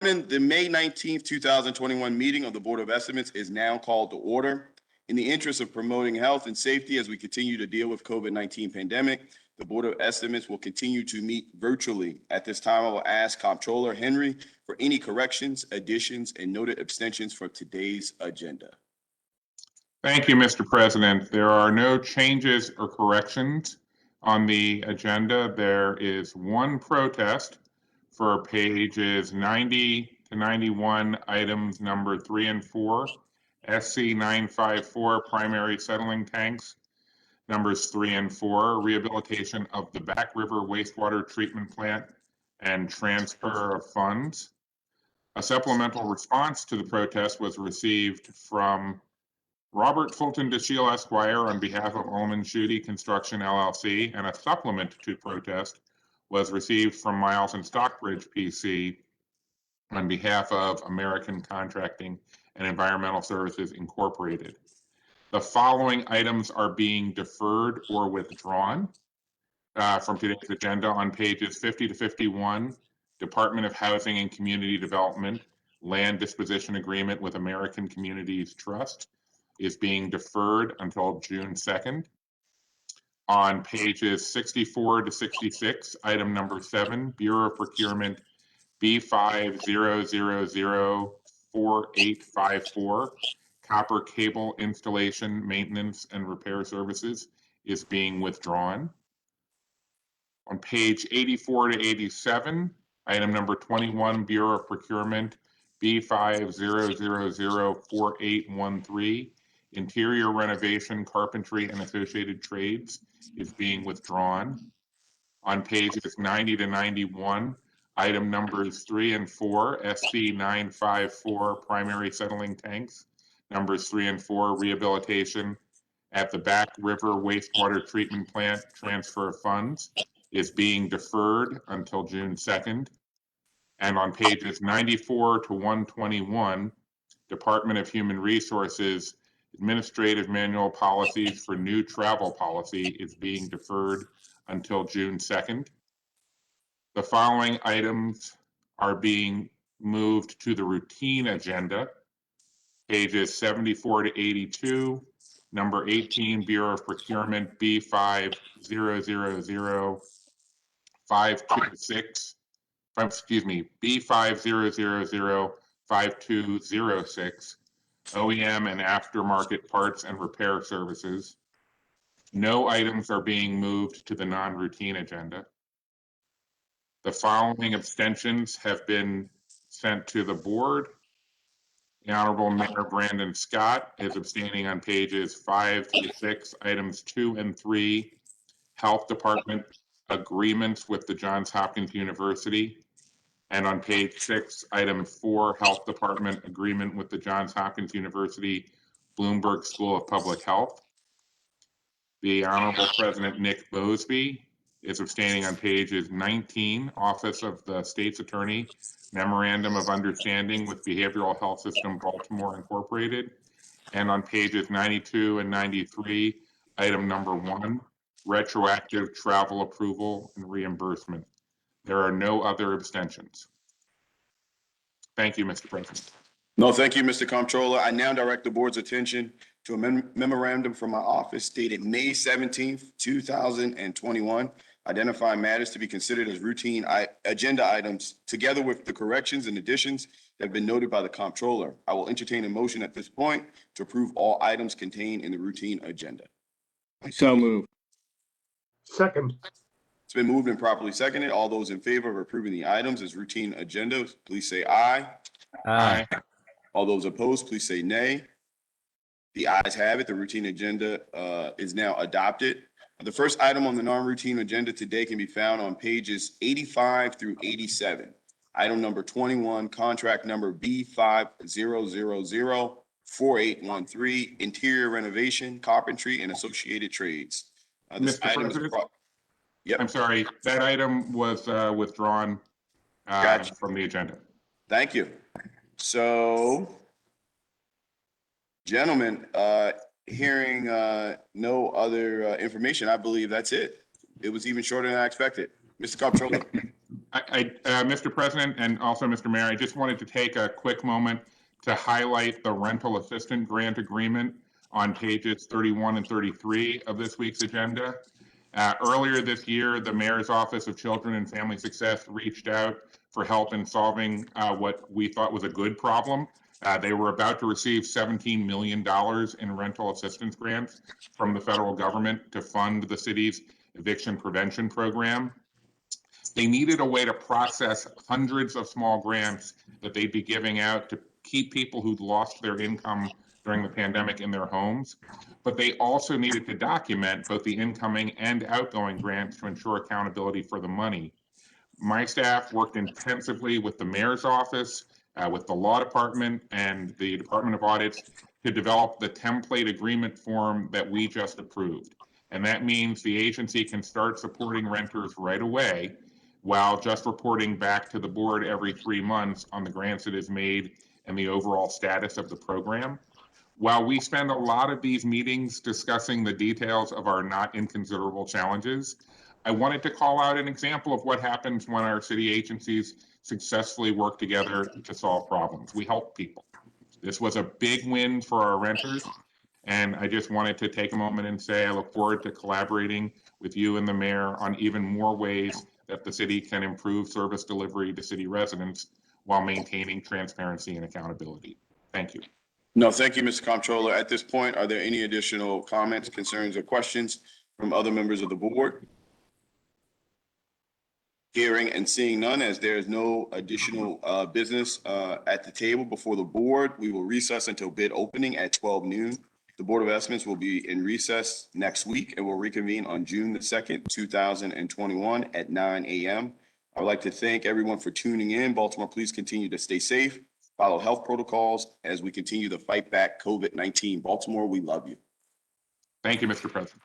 The May 19th, 2021 meeting of the Board of Estimates is now called to order. In the interest of promoting health and safety as we continue to deal with COVID-19 pandemic, the Board of Estimates will continue to meet virtually. At this time, I will ask Comptroller Henry for any corrections, additions, and noted abstentions for today's agenda. Thank you, Mr. President. There are no changes or corrections on the agenda. There is one protest for pages 90 to 91, items number 3 and 4, SC 954 primary settling tanks, numbers 3 and 4, rehabilitation of the Back River wastewater treatment plant and transfer of funds. A supplemental response to the protest was received from Robert Fulton DeShiel Esquire on behalf of Ullman Schutte Construction LLC, and a supplement to protest was received from Miles and Stockbridge PC on behalf of American Contracting and Environmental Services Incorporated. The following items are being deferred or withdrawn from today's agenda on pages 50 to 51, Department of Housing and Community Development, Land Disposition Agreement with American Communities Trust is being deferred until June 2nd. On pages 64 to 66, item number 7, Bureau of Procurement B50004854, copper cable installation, maintenance, and repair services is being withdrawn. On page 84 to 87, item number 21, Bureau of Procurement B50004813, interior renovation, carpentry, and associated trades is being withdrawn. On pages 90 to 91, item numbers 3 and 4, SC 954 primary settling tanks, numbers 3 and 4, rehabilitation at the Back River wastewater treatment plant, transfer of funds is being deferred until June 2nd. And on pages 94 to 121, Department of Human Resources Administrative Manual Policies for New Travel Policy is being deferred until June 2nd. The following items are being moved to the routine agenda. Pages 74 to 82, number 18, Bureau of Procurement B50005226, B50005206, OEM and aftermarket parts and repair services. No items are being moved to the non-routine agenda. The following abstentions have been sent to the board. The Honorable Mayor Brandon Scott is abstaining on pages 5 to 6, items 2 and 3, Health Department agreements with the Johns Hopkins University. And on page 6, item 4, Health Department agreement with the Johns Hopkins University Bloomberg School of Public Health. The Honorable President Nick Bosby is abstaining on pages 19, Office of the State's Attorney, Memorandum of Understanding with Behavioral Health System Baltimore Incorporated, and on pages 92 and 93, item number 1, retroactive travel approval and reimbursement. There are no other abstentions. Thank you, Mr. President. No, thank you, Mr. Comptroller. I now direct the board's attention to a memorandum from my office dated May 17th, 2021, identifying matters to be considered as routine agenda items, together with the corrections and additions that have been noted by the Comptroller. I will entertain a motion at this point to approve all items contained in the routine agenda. So moved. Second. It's been moved and properly seconded. All those in favor of approving the items as routine agenda, please say aye. Aye. All those opposed, please say nay. The ayes have it. The routine agenda is now adopted. The first item on the non-routine agenda today can be found on pages 85 through 87. Item number 21, contract number B50004813, interior renovation, carpentry, and associated trades. This Mr. item is President? Yep. I'm sorry, that item was withdrawn Gotcha. from the agenda. Thank you. So, gentlemen, hearing no other information, I believe that's it. It was even shorter than I expected. Mr. Comptroller. Mr. President, and also Mr. Mayor, I just wanted to take a quick moment to highlight the rental assistant grant agreement on pages 31 and 33 of this week's agenda. Earlier this year, the Mayor's Office of Children and Family Success reached out for help in solving what we thought was a good problem. They were about to receive $17 million in rental assistance grants from the federal government to fund the city's eviction prevention program. They needed a way to process hundreds of small grants that they'd be giving out to keep people who'd lost their income during the pandemic in their homes. But they also needed to document both the incoming and outgoing grants to ensure accountability for the money. My staff worked intensively with the mayor's office, with the law department and the Department of Audits to develop the template agreement form that we just approved. And that means the agency can start supporting renters right away while just reporting back to the board every 3 months on the grants it has made and the overall status of the program. While we spend a lot of these meetings discussing the details of our not inconsiderable challenges, I wanted to call out an example of what happens when our city agencies successfully work together to solve problems. We help people. This was a big win for our renters, and I just wanted to take a moment and say I look forward to collaborating with you and the mayor on even more ways that the city can improve service delivery to city residents while maintaining transparency and accountability. Thank you. No, thank you, Mr. Comptroller. At this point, are there any additional comments, concerns, or questions from other members of the board? Hearing and seeing none, as there is no additional business at the table before the board, we will recess until bid opening at 12 noon. The Board of Estimates will be in recess next week and will reconvene on June the 2nd, 2021 at 9 a.m. I would like to thank everyone for tuning in. Baltimore, please continue to stay safe, follow health protocols as we continue to fight back COVID-19. Baltimore, we love you. Thank you, Mr. President.